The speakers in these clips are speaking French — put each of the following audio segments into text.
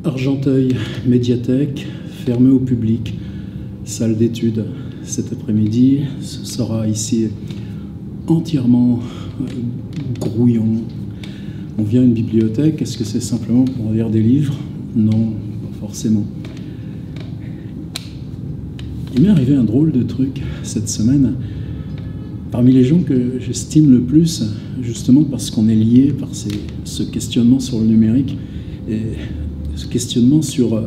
Argenteuil, médiathèque, fermée au public, salle d'études. Cet après-midi, ce sera ici entièrement grouillon. On vient à une bibliothèque, est-ce que c'est simplement pour lire des livres? Non, pas forcément. Il m'est arrivé un drôle de truc cette semaine. Parmi les gens que j'estime le plus, justement parce qu'on est lié par ce questionnement sur le numérique et ce questionnement sur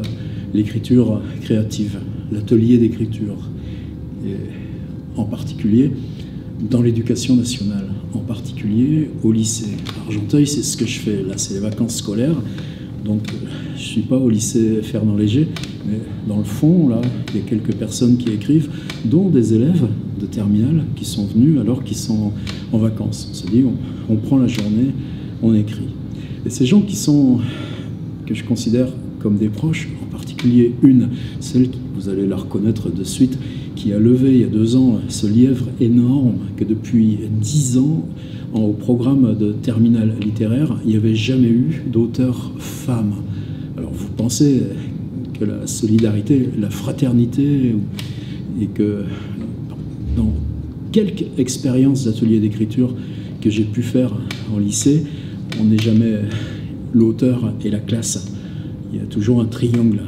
l'écriture créative, l'atelier d'écriture, et en particulier dans l'éducation nationale, en particulier au lycée. Argenteuil, c'est ce que je fais. Là, c'est les vacances scolaires, donc je ne suis pas au lycée Fernand Léger, mais dans le fond, là, il y a quelques personnes qui écrivent, dont des élèves de terminale qui sont venus alors qu'ils sont en vacances. On se dit, on prend la journée, on écrit. Et ces gens que je considère comme des proches, en particulier une, celle que vous allez la reconnaître de suite, qui a levé il y a 2 ans ce lièvre énorme que depuis 10 ans, au programme de terminale littéraire, il n'y avait jamais eu d'auteur femme. Alors vous pensez que la solidarité, la fraternité, et que dans quelques expériences d'atelier d'écriture que j'ai pu faire en lycée, on n'est jamais l'auteur et la classe. Il y a toujours un triangle.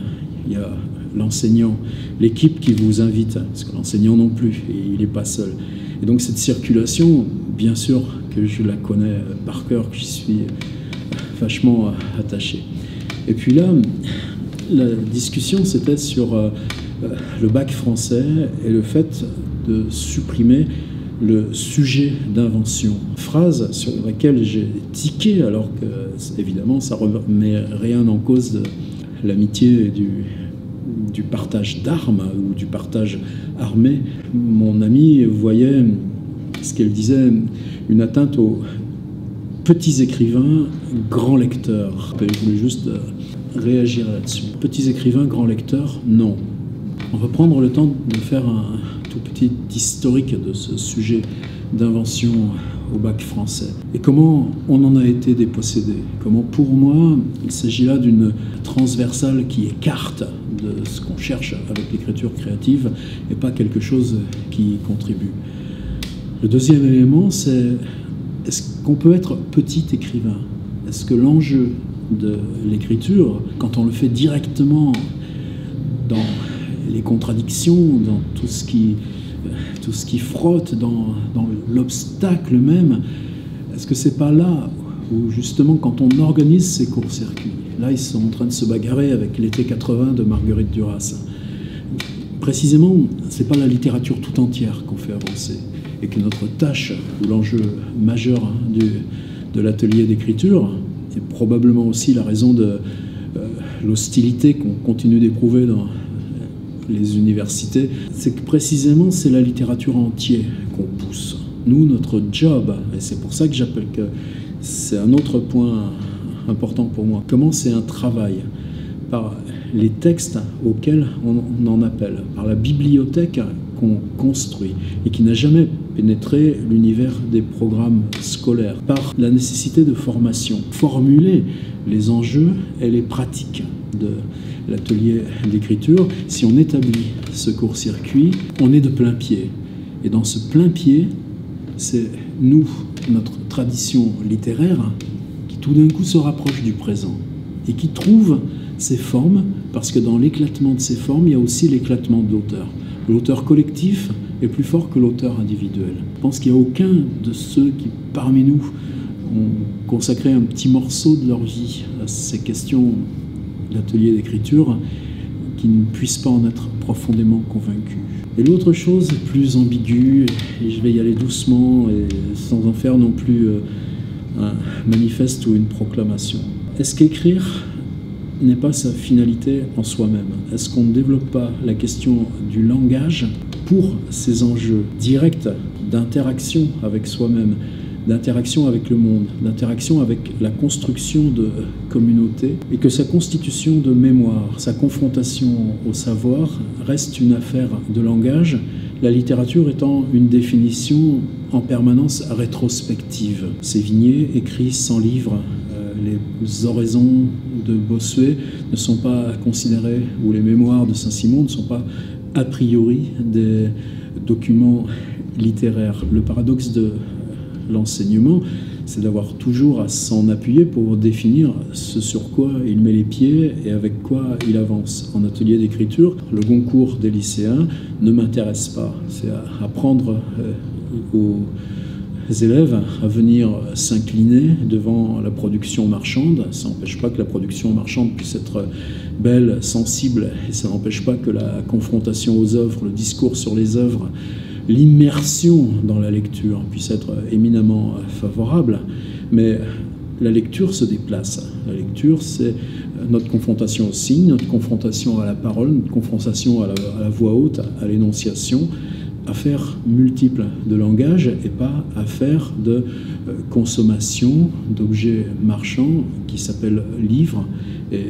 Il y a l'enseignant, l'équipe qui vous invite, parce que l'enseignant non plus, et il n'est pas seul. Et donc cette circulation, bien sûr que je la connais par cœur, que j'y suis vachement attaché. Et puis là, la discussion, c'était sur le bac français et le fait de supprimer le sujet d'invention. Phrase sur laquelle j'ai tiqué, alors que, évidemment, ça ne remet rien en cause de l'amitié et du partage d'armes ou du partage armé. Mon amie voyait ce qu'elle disait une atteinte aux petits écrivains, grands lecteurs. Je voulais juste réagir là-dessus. Petits écrivains, grands lecteurs, non. On va prendre le temps de faire un tout petit historique de ce sujet d'invention au bac français. Et comment on en a été dépossédé. Comment, pour moi, il s'agit là d'une transversale qui écarte de ce qu'on cherche avec l'écriture créative et pas quelque chose qui contribue. Le deuxième élément, c'est est-ce qu'on peut être petit écrivain? Est-ce que l'enjeu de l'écriture, quand on le fait directement dans les contradictions, dans tout ce qui frotte, dans l'obstacle même, est-ce que c'est pas là où justement quand on organise ces courts-circuits, là ils sont en train de se bagarrer avec l'été 80 de Marguerite Duras. Précisément, c'est pas la littérature tout entière qu'on fait avancer, et que notre tâche, ou l'enjeu majeur de l'atelier d'écriture, et probablement aussi la raison de l'hostilité qu'on continue d'éprouver dans les universités, c'est que précisément c'est la littérature entière qu'on pousse. Nous, notre job, et c'est pour ça que j'appelle que c'est un autre point important pour moi, comment c'est un travail par les textes auxquels on en appelle, par la bibliothèque qu'on construit et qui n'a jamais pénétré l'univers des programmes scolaires, par la nécessité de formation, formuler les enjeux et les pratiques de l'atelier d'écriture. Si on établit ce court-circuit, on est de plein pied. Et dans ce plein pied, c'est nous, notre tradition littéraire, qui tout d'un coup se rapproche du présent et qui trouve ses formes, parce que dans l'éclatement de ces formes, il y a aussi l'éclatement de l'auteur. L'auteur collectif est plus fort que l'auteur individuel. Je pense qu'il n'y a aucun de ceux qui, parmi nous, ont consacré un petit morceau de leur vie à ces questions d'atelier d'écriture qui ne puissent pas en être profondément convaincus. Et l'autre chose plus ambiguë, et je vais y aller doucement et sans en faire non plus un manifeste ou une proclamation. Est-ce qu'écrire n'est pas sa finalité en soi-même? Est-ce qu'on ne développe pas la question du langage pour ces enjeux directs d'interaction avec soi-même, d'interaction avec le monde, d'interaction avec la construction de communautés, et que sa constitution de mémoire, sa confrontation au savoir reste une affaire de langage, la littérature étant une définition en permanence rétrospective. Sévigné écrit 100 livres, les oraisons de Bossuet ne sont pas considérés, ou les mémoires de Saint-Simon ne sont pas a priori des documents littéraires. Le paradoxe de l'enseignement, c'est d'avoir toujours à s'en appuyer pour définir ce sur quoi il met les pieds et avec quoi il avance. En atelier d'écriture, le Goncourt des lycéens ne m'intéresse pas. C'est apprendre aux élèves à venir s'incliner devant la production marchande. Ça n'empêche pas que la production marchande puisse être belle, sensible, et ça n'empêche pas que la confrontation aux œuvres, le discours sur les œuvres, l'immersion dans la lecture puisse être éminemment favorable, mais la lecture se déplace. La lecture, c'est notre confrontation au signe, notre confrontation à la parole, notre confrontation à la voix haute, à l'énonciation, affaire multiple de langage et pas affaire de consommation d'objets marchands qui s'appellent livres. Et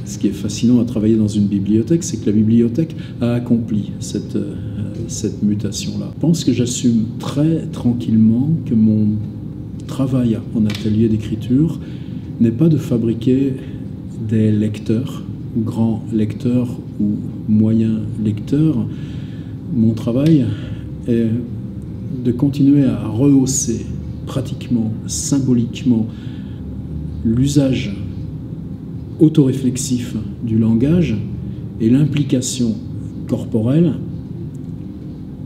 ce qui est fascinant à travailler dans une bibliothèque, c'est que la bibliothèque a accompli cette mutation-là. Je pense que j'assume très tranquillement que mon travail en atelier d'écriture n'est pas de fabriquer des lecteurs, grands lecteurs ou moyens lecteurs. Mon travail est de continuer à rehausser pratiquement, symboliquement, l'usage autoréflexif du langage et l'implication corporelle,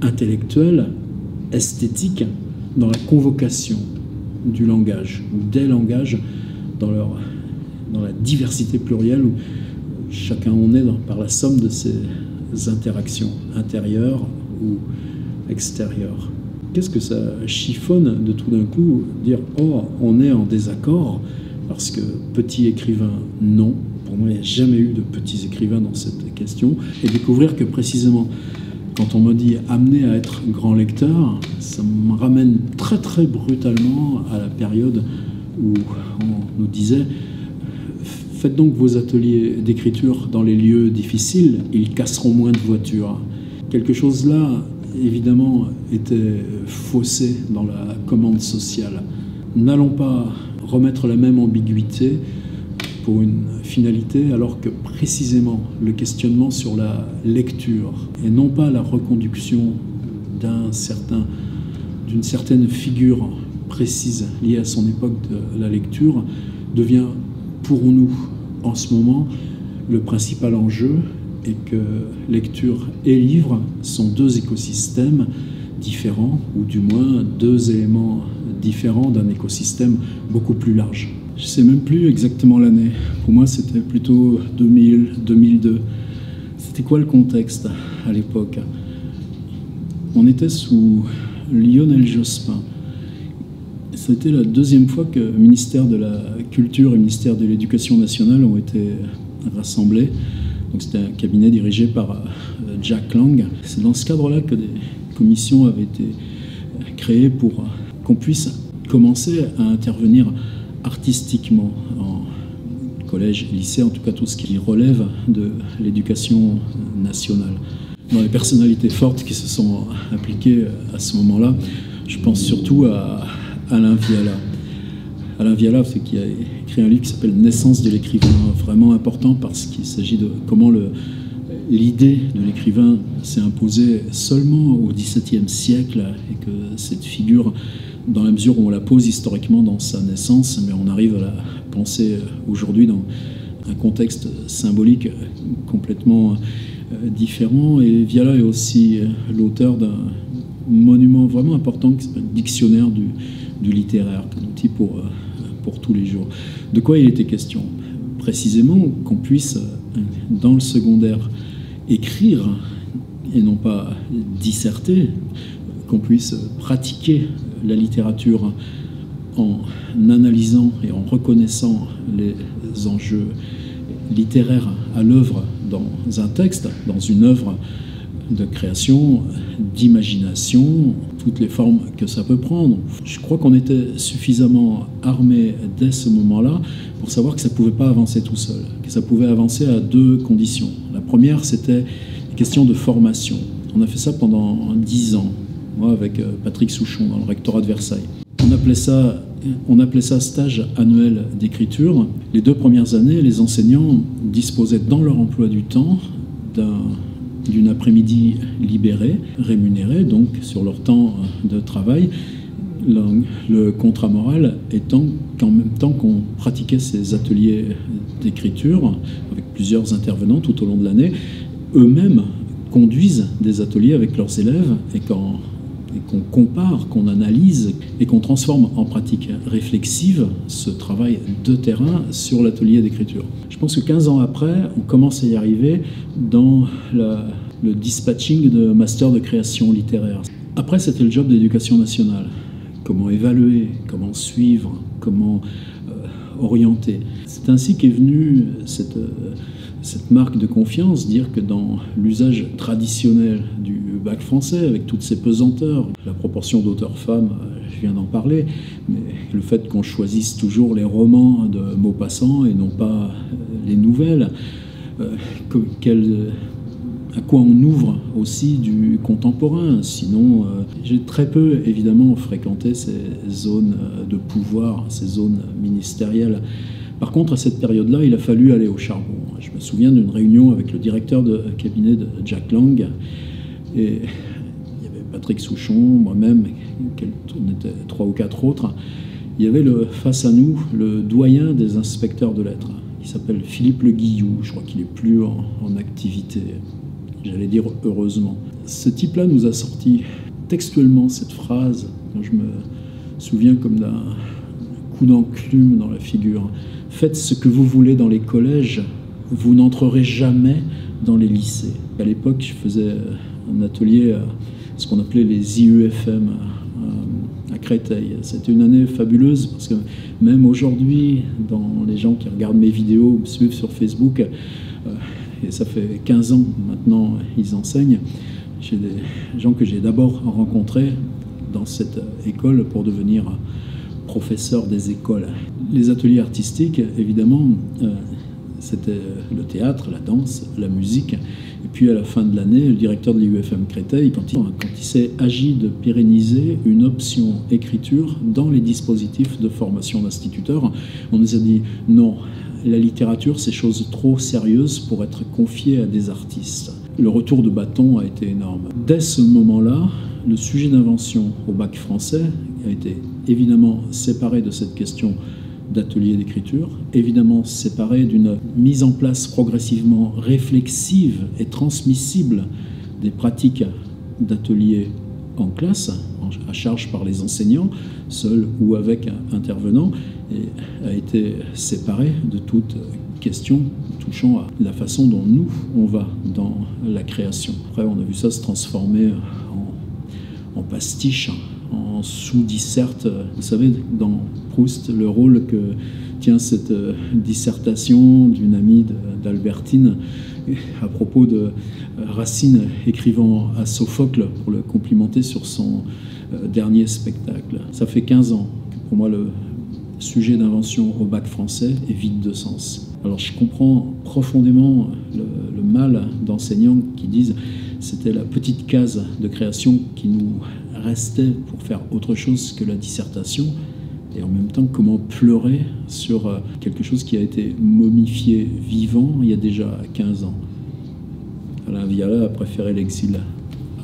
intellectuelle, esthétique dans la convocation du langage, ou des langages dans la diversité plurielle où chacun en est par la somme de ses interactions intérieures ou extérieures. Qu'est-ce que ça chiffonne de tout d'un coup dire « Oh, on est en désaccord » parce que petit écrivain, non. Pour moi, il n'y a jamais eu de petits écrivains dans cette question. Et découvrir que précisément, quand on me dit « amener à être grand lecteur », ça me ramène très très brutalement à la période où on nous disait « Faites donc vos ateliers d'écriture dans les lieux difficiles, ils casseront moins de voitures. » Quelque chose là, évidemment, était faussé dans la commande sociale. N'allons pas remettre la même ambiguïté pour une finalité, alors que précisément le questionnement sur la lecture, et non pas la reconduction d'une certaine figure précise liée à son époque de la lecture, devient pour nous, en ce moment, le principal enjeu, et que lecture et livre sont deux écosystèmes différents, ou du moins deux éléments différents d'un écosystème beaucoup plus large. Je ne sais même plus exactement l'année. Pour moi, c'était plutôt 2000, 2002. C'était quoi le contexte à l'époque? On était sous Lionel Jospin. C'était la deuxième fois que le ministère de la Culture et le ministère de l'Éducation nationale ont été rassemblés. Donc c'était un cabinet dirigé par Jack Lang. C'est dans ce cadre-là que des commissions avaient été créées pour qu'on puisse commencer à intervenir artistiquement en collège, lycée, en tout cas tout ce qui relève de l'éducation nationale. Dans les personnalités fortes qui se sont impliquées à ce moment-là, je pense surtout à Alain Viala. Alain Viala, c'est qui a écrit un livre qui s'appelle « Naissance de l'écrivain », vraiment important parce qu'il s'agit de comment l'idée de l'écrivain s'est imposée seulement au XVIIe siècle et que cette figure, dans la mesure où on la pose historiquement dans sa naissance, mais on arrive à la penser aujourd'hui dans un contexte symbolique complètement différent. Et Viala est aussi l'auteur d'un monument vraiment important qui s'appelle « Dictionnaire du littéraire », un outil pour tous les jours. De quoi il était question? Précisément qu'on puisse, dans le secondaire, écrire et non pas disserter, qu'on puisse pratiquer la littérature en analysant et en reconnaissant les enjeux littéraires à l'œuvre dans un texte, dans une œuvre de création, d'imagination, toutes les formes que ça peut prendre. Je crois qu'on était suffisamment armé dès ce moment-là pour savoir que ça ne pouvait pas avancer tout seul, que ça pouvait avancer à deux conditions. La première, c'était une question de formation. On a fait ça pendant 10 ans, moi avec Patrick Souchon, dans le rectorat de Versailles. On appelait ça stage annuel d'écriture. Les 2 premières années, les enseignants disposaient dans leur emploi du temps d'une après-midi libérée, rémunérée, donc sur leur temps de travail. Le contrat moral étant qu'en même temps qu'on pratiquait ces ateliers d'écriture, avec plusieurs intervenants tout au long de l'année, eux-mêmes conduisent des ateliers avec leurs élèves et qu'on compare, qu'on analyse et qu'on transforme en pratique réflexive ce travail de terrain sur l'atelier d'écriture. Je pense que 15 ans après, on commence à y arriver dans le dispatching de master de création littéraire. Après, c'était le job d'éducation nationale. Comment évaluer, comment suivre, comment orienter. C'est ainsi qu'est venue cette marque de confiance, dire que dans l'usage traditionnel du bac français, avec toutes ses pesanteurs, la proportion d'auteurs femmes, je viens d'en parler, mais le fait qu'on choisisse toujours les romans de Maupassant et non pas les nouvelles, à quoi on ouvre aussi du contemporain. Sinon, j'ai très peu, évidemment, fréquenté ces zones de pouvoir, ces zones ministérielles. Par contre, à cette période-là, il a fallu aller au charbon. Je me souviens d'une réunion avec le directeur de cabinet de Jack Lang, et il y avait Patrick Souchon, moi-même, on était 3 ou 4 autres. Il y avait face à nous le doyen des inspecteurs de lettres. Il s'appelle Philippe Le Guillou, je crois qu'il n'est plus en activité. J'allais dire heureusement. Ce type-là nous a sorti textuellement cette phrase, dont je me souviens comme d'un coup d'enclume dans la figure. Faites ce que vous voulez dans les collèges, vous n'entrerez jamais dans les lycées. À l'époque, je faisais un atelier à ce qu'on appelait les IUFM à Créteil. C'était une année fabuleuse parce que même aujourd'hui, dans les gens qui regardent mes vidéos, me suivent sur Facebook, et ça fait 15 ans maintenant, ils enseignent. J'ai des gens que j'ai d'abord rencontrés dans cette école pour devenir professeur des écoles. Les ateliers artistiques, évidemment, c'était le théâtre, la danse, la musique. Et puis à la fin de l'année, le directeur de l'IUFM Créteil, quand il s'est agi de pérenniser une option écriture dans les dispositifs de formation d'instituteurs, on nous a dit non. La littérature, c'est chose trop sérieuse pour être confiée à des artistes. Le retour de bâton a été énorme. Dès ce moment-là, le sujet d'invention au bac français a été évidemment séparé de cette question d'atelier d'écriture, évidemment séparé d'une mise en place progressivement réflexive et transmissible des pratiques d'atelier en classe, à charge par les enseignants, seuls ou avec un intervenant, et a été séparé de toute question touchant à la façon dont nous, on va dans la création. Après, on a vu ça se transformer en pastiche, en sous-disserte. Vous savez, dans Proust, le rôle que tient cette dissertation d'une amie d'Albertine à propos de Racine écrivant à Sophocle pour le complimenter sur son dernier spectacle. Ça fait 15 ans que pour moi le sujet d'invention au bac français est vide de sens. Alors je comprends profondément le mal d'enseignants qui disent c'était la petite case de création qui nous restait pour faire autre chose que la dissertation, et en même temps comment pleurer sur quelque chose qui a été momifié vivant il y a déjà 15 ans. Alain Viala a préféré l'exil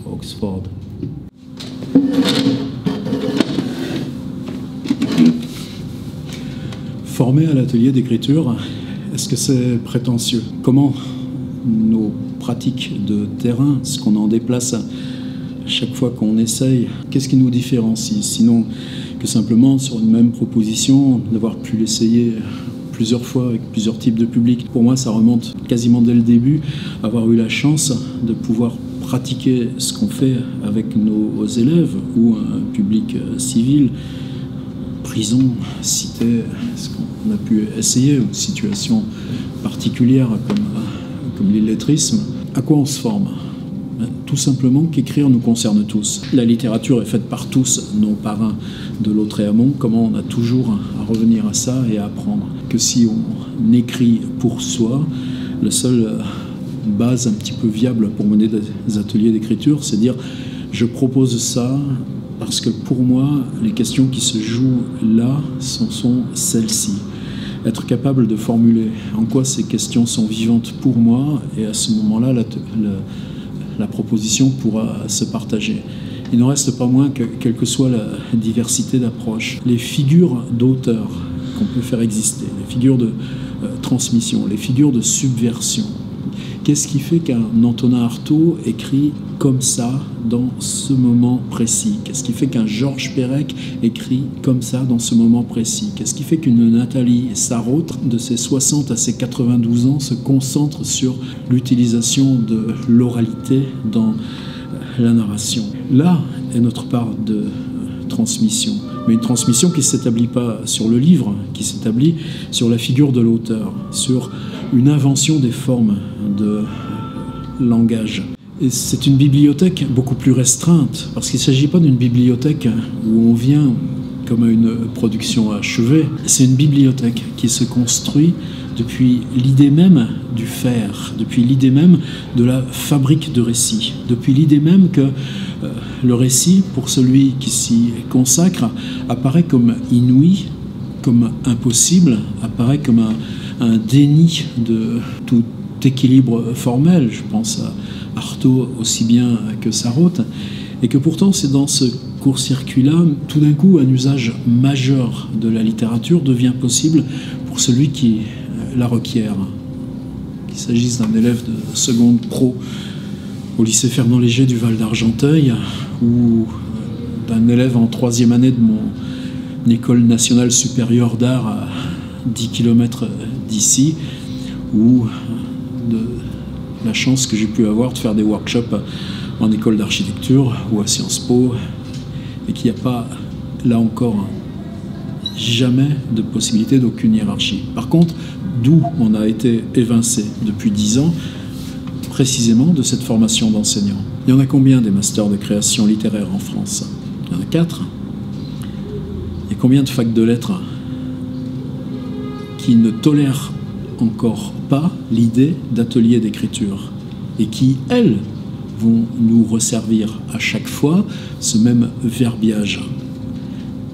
à Oxford. Formé à l'atelier d'écriture, est-ce que c'est prétentieux? Comment nos pratiques de terrain, ce qu'on en déplace à chaque fois qu'on essaye, qu'est-ce qui nous différencie? Sinon que simplement sur une même proposition, d'avoir pu l'essayer plusieurs fois avec plusieurs types de publics. Pour moi, ça remonte quasiment dès le début, avoir eu la chance de pouvoir pratiquer ce qu'on fait avec nos élèves ou un public civil, prison, cité, ce qu'on a pu essayer, ou situations particulières comme l'illettrisme. À quoi on se forme? Tout simplement qu'écrire nous concerne tous. La littérature est faite par tous, non par un. De Lautréamont, comment on a toujours à revenir à ça et à apprendre que si on écrit pour soi, la seule base un petit peu viable pour mener des ateliers d'écriture, c'est dire je propose ça parce que pour moi, les questions qui se jouent là sont celles-ci. Être capable de formuler en quoi ces questions sont vivantes pour moi, et à ce moment-là, la proposition pourra se partager. Il n'en reste pas moins que, quelle que soit la diversité d'approches, les figures d'auteurs qu'on peut faire exister, les figures de transmission, les figures de subversion. Qu'est-ce qui fait qu'un Antonin Artaud écrit comme ça dans ce moment précis? Qu'est-ce qui fait qu'un Georges Perec écrit comme ça dans ce moment précis? Qu'est-ce qui fait qu'une Nathalie Sarraute, de ses 60 à ses 92 ans, se concentre sur l'utilisation de l'oralité dans la narration? Là est notre part de transmission. Mais une transmission qui ne s'établit pas sur le livre, qui s'établit sur la figure de l'auteur, sur une invention des formes de langage. Et c'est une bibliothèque beaucoup plus restreinte, parce qu'il ne s'agit pas d'une bibliothèque où on vient comme à une production achevée. C'est une bibliothèque qui se construit depuis l'idée même du faire, depuis l'idée même de la fabrique de récits, depuis l'idée même que le récit, pour celui qui s'y consacre, apparaît comme inouï, comme impossible, apparaît comme un déni de tout équilibre formel. Je pense à Artaud aussi bien que Sarraute, et que pourtant c'est dans ce court-circuit-là, tout d'un coup, un usage majeur de la littérature devient possible pour celui qui la requiert. Qu'il s'agisse d'un élève de seconde pro au lycée Fernand Léger du Val d'Argenteuil, ou d'un élève en 3e année de mon école nationale supérieure d'art à 10 km d'ici, ou de la chance que j'ai pu avoir de faire des workshops en école d'architecture ou à Sciences Po, et qu'il n'y a pas, là encore, jamais de possibilité d'aucune hiérarchie. Par contre, d'où on a été évincé depuis 10 ans, précisément de cette formation d'enseignant. Il y en a combien des masters de création littéraire en France? Il y en a 4. Et combien de facs de lettres qui ne tolèrent encore pas l'idée d'atelier d'écriture et qui, elles, vont nous resservir à chaque fois ce même verbiage?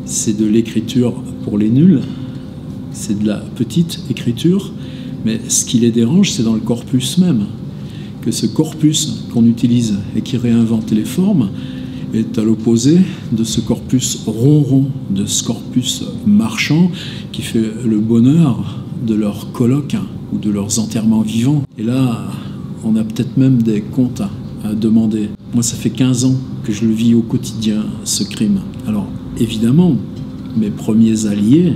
C'est de l'écriture pour les nuls, c'est de la petite écriture, mais ce qui les dérange, c'est dans le corpus même. Que ce corpus qu'on utilise et qui réinvente les formes est à l'opposé de ce corpus ronron, de ce corpus marchand qui fait le bonheur de leurs colloques ou de leurs enterrements vivants. Et là, on a peut-être même des comptes à demander. Moi, ça fait 15 ans que je le vis au quotidien, ce crime. Alors, évidemment, mes premiers alliés,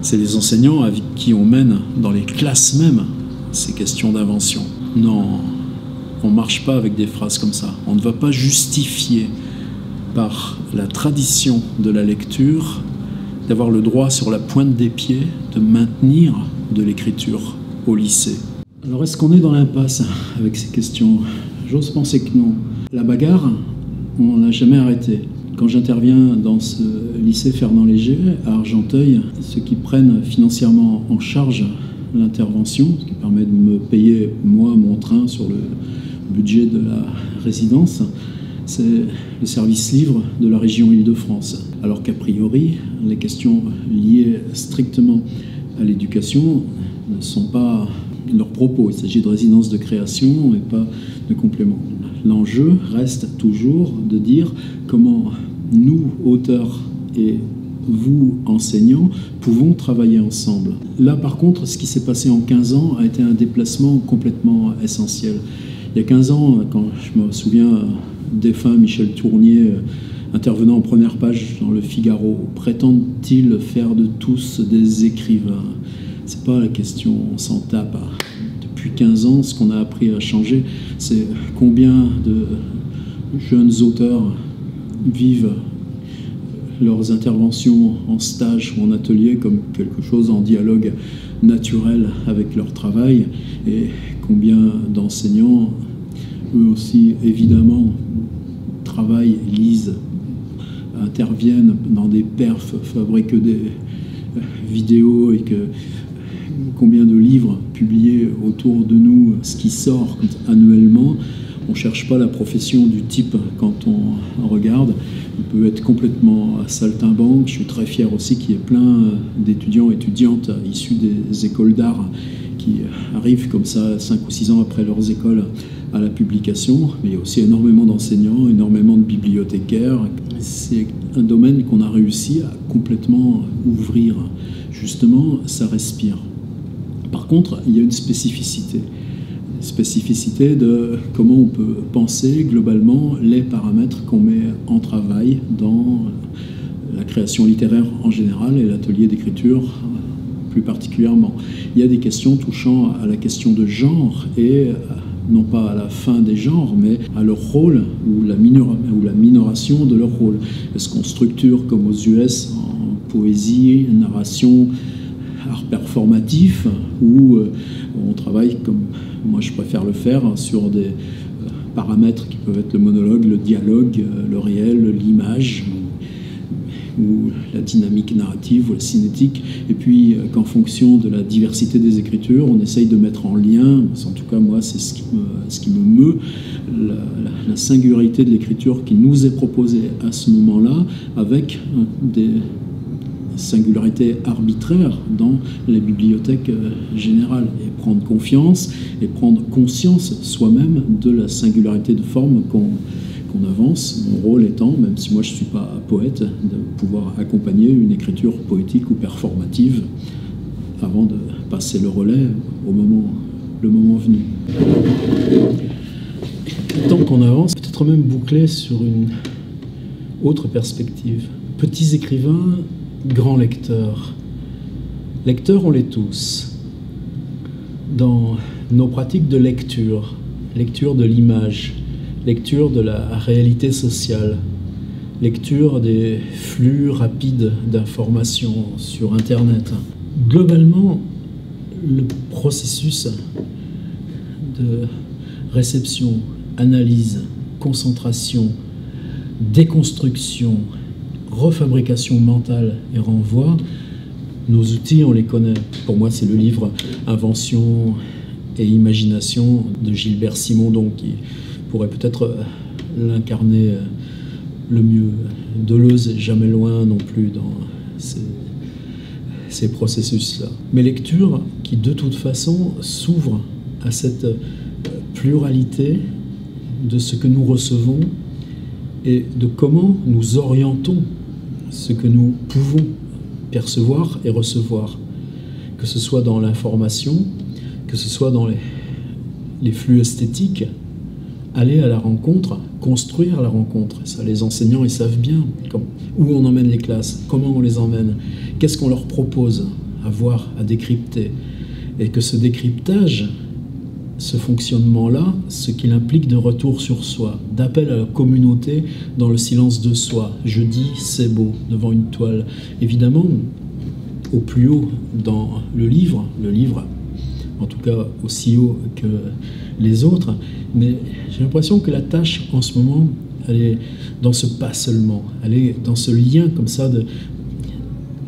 c'est les enseignants avec qui on mène dans les classes même ces questions d'invention. Non, on ne marche pas avec des phrases comme ça. On ne va pas justifier par la tradition de la lecture d'avoir le droit sur la pointe des pieds de maintenir de l'écriture au lycée. Alors est-ce qu'on est dans l'impasse avec ces questions? J'ose penser que non. La bagarre, on n'a jamais arrêté. Quand j'interviens dans ce lycée Fernand Léger, à Argenteuil, ceux qui prennent financièrement en charge l'intervention, ce qui permet de me payer, moi, mon train sur le budget de la résidence, c'est le service livre de la région Île-de-France. Alors qu'a priori, les questions liées strictement à l'éducation ne sont pas leurs propos. Il s'agit de résidence de création et pas de complément. L'enjeu reste toujours de dire comment nous, auteurs, et vous, enseignants, pouvons travailler ensemble. Là, par contre, ce qui s'est passé en 15 ans a été un déplacement complètement essentiel. Il y a 15 ans, quand je me souviens, défunt Michel Tournier, intervenant en première page dans le Figaro, prétendent-ils faire de tous des écrivains? C'est pas la question, on s'en tape. Depuis 15 ans, ce qu'on a appris à changer, c'est combien de jeunes auteurs vivent leurs interventions en stage ou en atelier comme quelque chose en dialogue naturel avec leur travail, et combien d'enseignants, eux aussi, évidemment, travaillent, lisent, interviennent dans des perfs, fabriquent des vidéos, et que combien de livres publiés autour de nous, ce qui sort annuellement, On ne cherche pas la profession du type quand on regarde. On peut être complètement saltimbanque. Je suis très fier aussi qu'il y ait plein d'étudiants et étudiantes issus des écoles d'art qui arrivent comme ça 5 ou 6 ans après leurs écoles à la publication. Mais il y a aussi énormément d'enseignants, énormément de bibliothécaires. C'est un domaine qu'on a réussi à complètement ouvrir. Justement, ça respire. Par contre, il y a une spécificité de comment on peut penser globalement les paramètres qu'on met en travail dans la création littéraire en général et l'atelier d'écriture plus particulièrement. Il y a des questions touchant à la question de genre et non pas à la fin des genres, mais à leur rôle ou la minoration de leur rôle. Est-ce qu'on structure comme aux US en poésie, narration, art performatif, ou on travaille comme moi je préfère le faire sur des paramètres qui peuvent être le monologue, le dialogue, le réel, l'image, ou la dynamique narrative ou la cinétique, et puis qu'en fonction de la diversité des écritures, on essaye de mettre en lien, en tout cas moi c'est ce qui me meut, la singularité de l'écriture qui nous est proposée à ce moment-là, avec des singularité arbitraire dans les bibliothèques générales, et prendre confiance et prendre conscience soi-même de la singularité de forme qu'on avance, mon rôle étant, même si moi je ne suis pas poète, de pouvoir accompagner une écriture poétique ou performative avant de passer le relais le moment venu. Tant qu'on avance, peut-être même boucler sur une autre perspective. Petits écrivains, grands lecteurs. Lecteurs, on l'est tous. Dans nos pratiques de lecture de l'image, lecture de la réalité sociale, lecture des flux rapides d'informations sur Internet. Globalement, le processus de réception, analyse, concentration, déconstruction, refabrication mentale et renvoi, nos outils, on les connaît. Pour moi, c'est le livre « Invention et imagination » de Gilbert Simondon, qui pourrait peut-être l'incarner le mieux. Deleuze n'est jamais loin non plus dans ces processus-là. Mais lecture qui, de toute façon, s'ouvre à cette pluralité de ce que nous recevons et de comment nous orientons ce que nous pouvons percevoir et recevoir, que ce soit dans l'information, que ce soit dans les flux esthétiques, aller à la rencontre, construire la rencontre. Ça, les enseignants, ils savent bien où on emmène les classes, comment on les emmène, qu'est-ce qu'on leur propose à voir, à décrypter. Et que ce décryptage, ce fonctionnement-là, ce qu'il implique de retour sur soi, d'appel à la communauté dans le silence de soi. Je dis « c'est beau » devant une toile. Évidemment, au plus haut dans le livre, en tout cas aussi haut que les autres, mais j'ai l'impression que la tâche en ce moment, elle est dans ce pas seulement, elle est dans ce lien comme ça,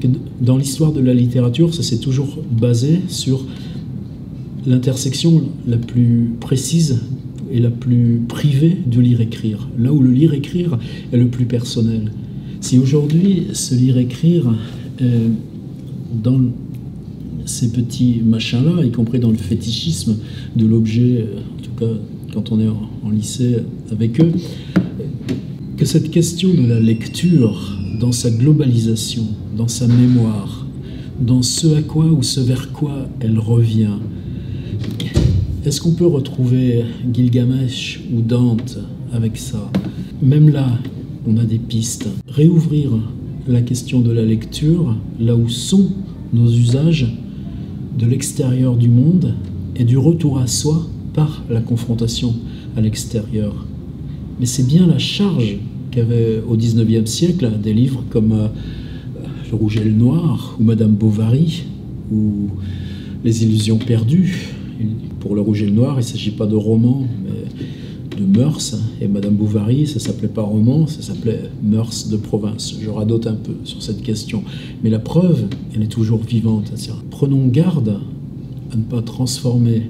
que dans l'histoire de la littérature, ça s'est toujours basé sur l'intersection la plus précise et la plus privée du lire-écrire, là où le lire-écrire est le plus personnel. Si aujourd'hui, ce lire-écrire est dans ces petits machins-là, y compris dans le fétichisme de l'objet, en tout cas quand on est en lycée avec eux, que cette question de la lecture, dans sa globalisation, dans sa mémoire, dans ce à quoi ou ce vers quoi elle revient, est-ce qu'on peut retrouver Gilgamesh ou Dante avec ça? Même là, on a des pistes. Réouvrir la question de la lecture, là où sont nos usages de l'extérieur du monde et du retour à soi par la confrontation à l'extérieur. Mais c'est bien la charge qu'avaient au XIXe siècle des livres comme Le Rouge et le Noir, ou Madame Bovary, ou Les Illusions perdues. Pour Le Rouge et le Noir, il ne s'agit pas de roman, mais de mœurs. Et Madame Bovary, ça ne s'appelait pas roman, ça s'appelait Mœurs de province. Je radote un peu sur cette question. Mais la preuve, elle est toujours vivante. Prenons garde à ne pas transformer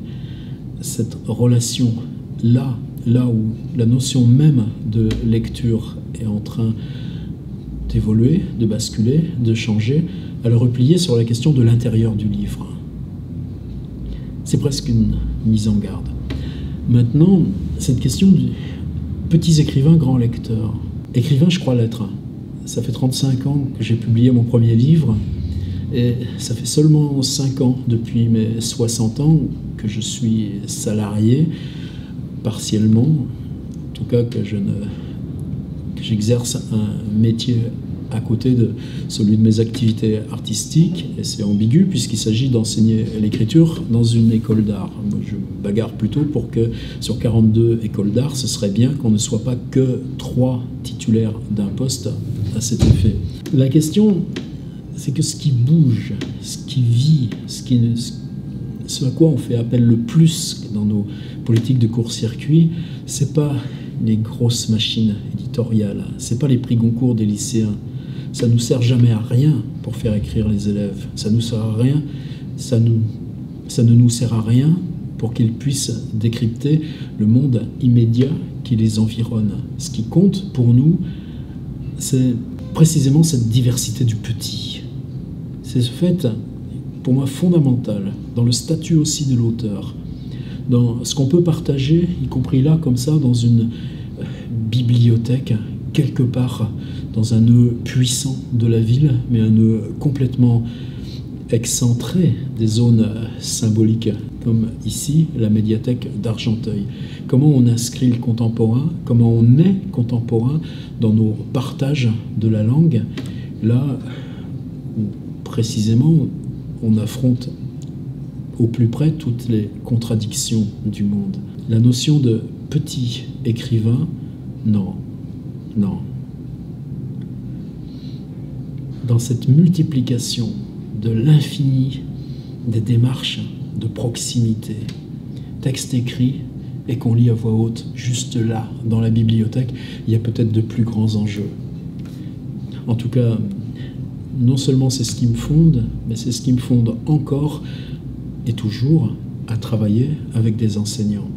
cette relation-là là où la notion même de lecture est en train d'évoluer, de basculer, de changer, à le replier sur la question de l'intérieur du livre. C'est presque une mise en garde. Maintenant, cette question du petits écrivains, grands lecteurs. Écrivain, je crois l'être. Ça fait 35 ans que j'ai publié mon premier livre, et ça fait seulement 5 ans, depuis mes 60 ans, que je suis salarié, partiellement, en tout cas que j'exerce un métier à côté de celui de mes activités artistiques, et c'est ambigu puisqu'il s'agit d'enseigner l'écriture dans une école d'art. Moi, je me bagarre plutôt pour que sur 42 écoles d'art, ce serait bien qu'on ne soit pas que 3 titulaires d'un poste à cet effet. La question, c'est que ce qui bouge, ce qui vit, ce à quoi on fait appel le plus dans nos politiques de court-circuit, c'est pas les grosses machines éditoriales, c'est pas les prix Goncourt des lycéens. Ça nous sert jamais à rien pour faire écrire les élèves. Ça nous sert à rien, ça ne nous sert à rien pour qu'ils puissent décrypter le monde immédiat qui les environne. Ce qui compte pour nous, c'est précisément cette diversité du petit. C'est ce fait, pour moi, fondamental, dans le statut aussi de l'auteur, dans ce qu'on peut partager, y compris là, comme ça, dans une bibliothèque, quelque part dans un nœud puissant de la ville, mais un nœud complètement excentré des zones symboliques, comme ici, la médiathèque d'Argenteuil. Comment on inscrit le contemporain, comment on est contemporain dans nos partages de la langue, là, précisément, on affronte au plus près toutes les contradictions du monde. La notion de petit écrivain, non. Dans cette multiplication de l'infini des démarches de proximité, texte écrit et qu'on lit à voix haute juste là, dans la bibliothèque, il y a peut-être de plus grands enjeux. En tout cas, non seulement c'est ce qui me fonde, mais c'est ce qui me fonde encore et toujours à travailler avec des enseignants.